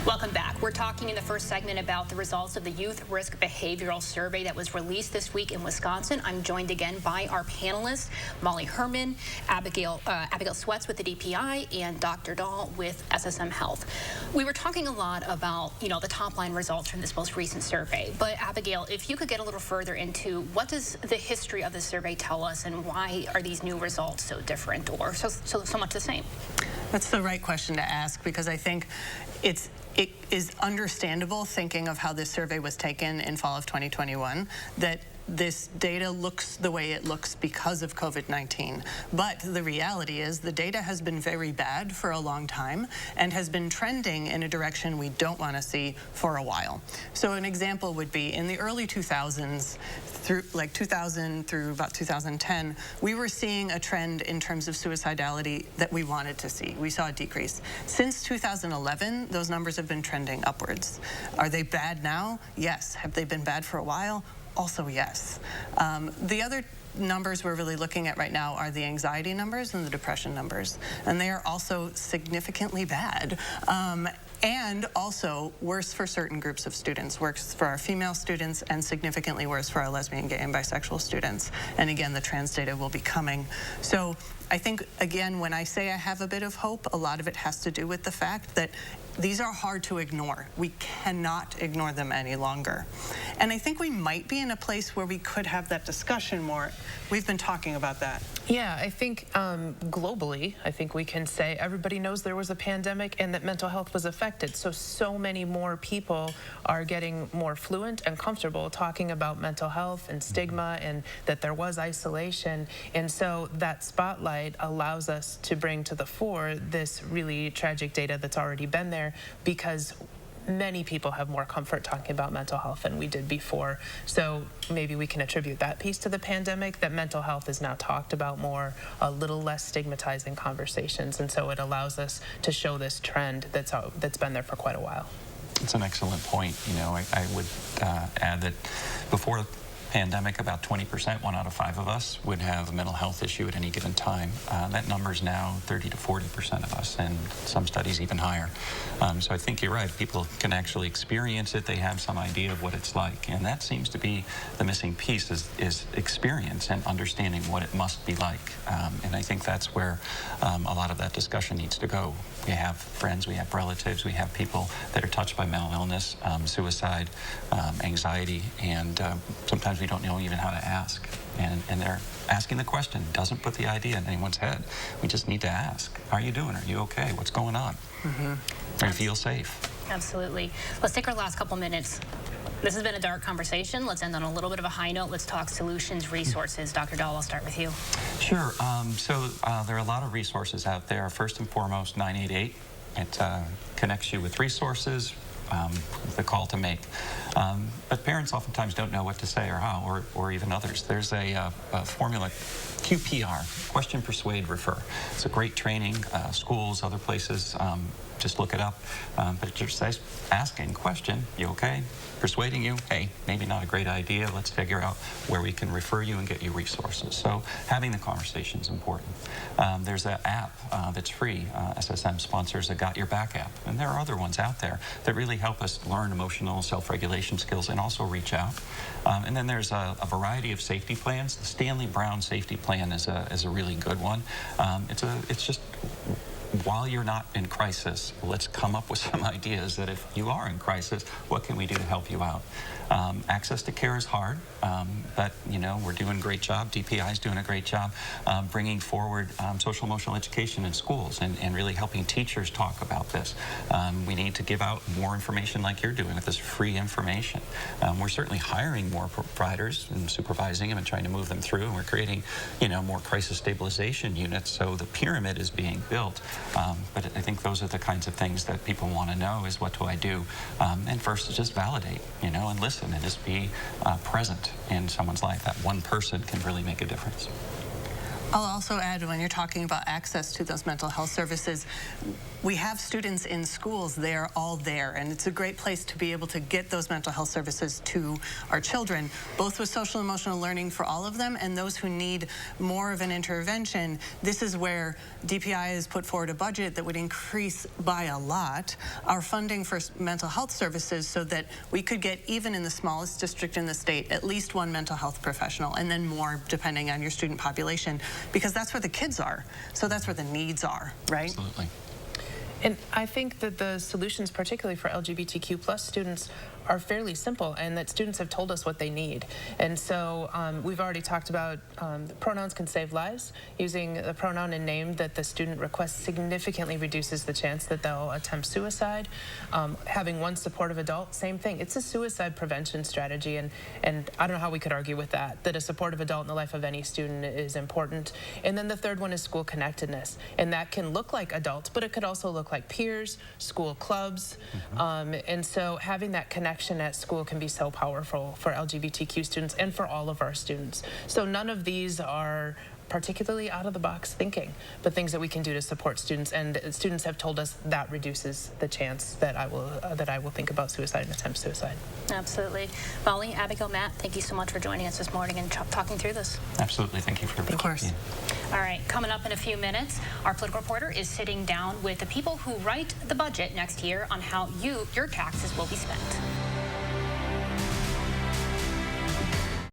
Welcome back. We're talking in the first segment about the results of the Youth Risk Behavioral Survey that was released this week in Wisconsin. I'm joined again by our panelists, Molly Herman, Abigail Sweats with the DPI, and Dr. Dahl with SSM Health. We were talking a lot about, the top line results from this most recent survey. But Abigail, if you could get a little further into what does the history of the survey tell us, and why are these new results so different or so much the same? That's the right question to ask, because I think it is understandable, thinking of how this survey was taken in fall of 2021, that this data looks the way it looks because of COVID-19. But the reality is the data has been very bad for a long time and has been trending in a direction we don't want to see for a while. So an example would be in the early 2000s, through 2000 through about 2010, we were seeing a trend in terms of suicidality that we wanted to see. We saw a decrease. Since 2011, those numbers have been trending upwards. Are they bad now? Yes. Have they been bad for a while? Also, yes. The other numbers we're really looking at right now are the anxiety numbers and the depression numbers, and they are also significantly bad. And also worse for certain groups of students, worse for our female students and significantly worse for our lesbian, gay, and bisexual students. And again, the trans data will be coming. So I think, again, when I say I have a bit of hope, a lot of it has to do with the fact that these are hard to ignore. We cannot ignore them any longer. And I think we might be in a place where we could have that discussion more. We've been talking about that. Yeah, I think globally, I think we can say everybody knows there was a pandemic and that mental health was affected. So many more people are getting more fluent and comfortable talking about mental health and stigma, and that there was isolation. And so that spotlight allows us to bring to the fore this really tragic data that's already been there, because many people have more comfort talking about mental health than we did before. So maybe we can attribute that piece to the pandemic, that mental health is now talked about more, a little less stigmatizing conversations, and so it allows us to show this trend that's been there for quite a while. It's an excellent point. I would add that before the pandemic, about 20%, 1 out of 5 of us, would have a mental health issue at any given time. That number is now 30 to 40% of us, and some studies even higher. So I think you're right. People can actually experience it. They have some idea of what it's like, and that seems to be the missing piece, is experience and understanding what it must be like. And I think that's where a lot of that discussion needs to go. We have friends, we have relatives, we have people that are touched by mental illness, suicide, anxiety, and sometimes we don't know even how to ask. And they're asking the question, doesn't put the idea in anyone's head. We just need to ask, how are you doing? Are you okay? What's going on? Do you feel safe? Absolutely. Let's take our last couple minutes. This has been a dark conversation. Let's end on a little bit of a high note. Let's talk solutions, resources. Dr. Dahl, I'll start with you. Sure. So there are a lot of resources out there. First and foremost, 988. It connects you with resources, the call to make. But parents oftentimes don't know what to say or how, or even others. There's a formula, QPR, question, persuade, refer. It's a great training, schools, other places. Just look it up. But it just says, asking, question, you okay? Persuading you, hey, maybe not a great idea. Let's figure out where we can refer you and get you resources. So having the conversation is important. There's an app that's free. SSM sponsors a Got Your Back app. And there are other ones out there that really help us learn emotional self-regulation skills and also reach out. And then there's a variety of safety plans. The Stanley Brown safety plan is a really good one. It's just, while you're not in crisis, let's come up with some ideas that if you are in crisis, what can we do to help you out? Access to care is hard, but we're doing a great job. DPI is doing a great job bringing forward social emotional education in schools and really helping teachers talk about this. We need to give out more information like you're doing with this free information. We're certainly hiring more providers and supervising them and trying to move them through, and we're creating more crisis stabilization units, so the pyramid is being built. But I think those are the kinds of things that people want to know, is what do I do? And first is just validate, and listen and just be present in someone's life. That one person can really make a difference. I'll also add, when you're talking about access to those mental health services, we have students in schools, they're all there, and it's a great place to be able to get those mental health services to our children, both with social emotional learning for all of them and those who need more of an intervention. This is where DPI has put forward a budget that would increase by a lot our funding for mental health services so that we could get, even in the smallest district in the state, at least one mental health professional, and then more depending on your student population, because that's where the kids are. So that's where the needs are, right? Absolutely. And I think that the solutions, particularly for LGBTQ+ students, are fairly simple, and that students have told us what they need. And so we've already talked about pronouns can save lives. Using the pronoun and name that the student requests significantly reduces the chance that they'll attempt suicide. Having one supportive adult, same thing. It's a suicide prevention strategy, and I don't know how we could argue with that a supportive adult in the life of any student is important. And then the third one is school connectedness, and that can look like adults, but it could also look like peers, school clubs, and so having that connection at school can be so powerful for LGBTQ students and for all of our students. So none of these are particularly out-of-the-box thinking, but things that we can do to support students, and students have told us that reduces the chance that I will think about suicide and attempt suicide. Absolutely. Molly, Abigail, Matt, thank you so much for joining us this morning and talking through this. Absolutely. Thank you for Of course. All right, coming up in a few minutes, our political reporter is sitting down with the people who write the budget next year on how your taxes will be spent.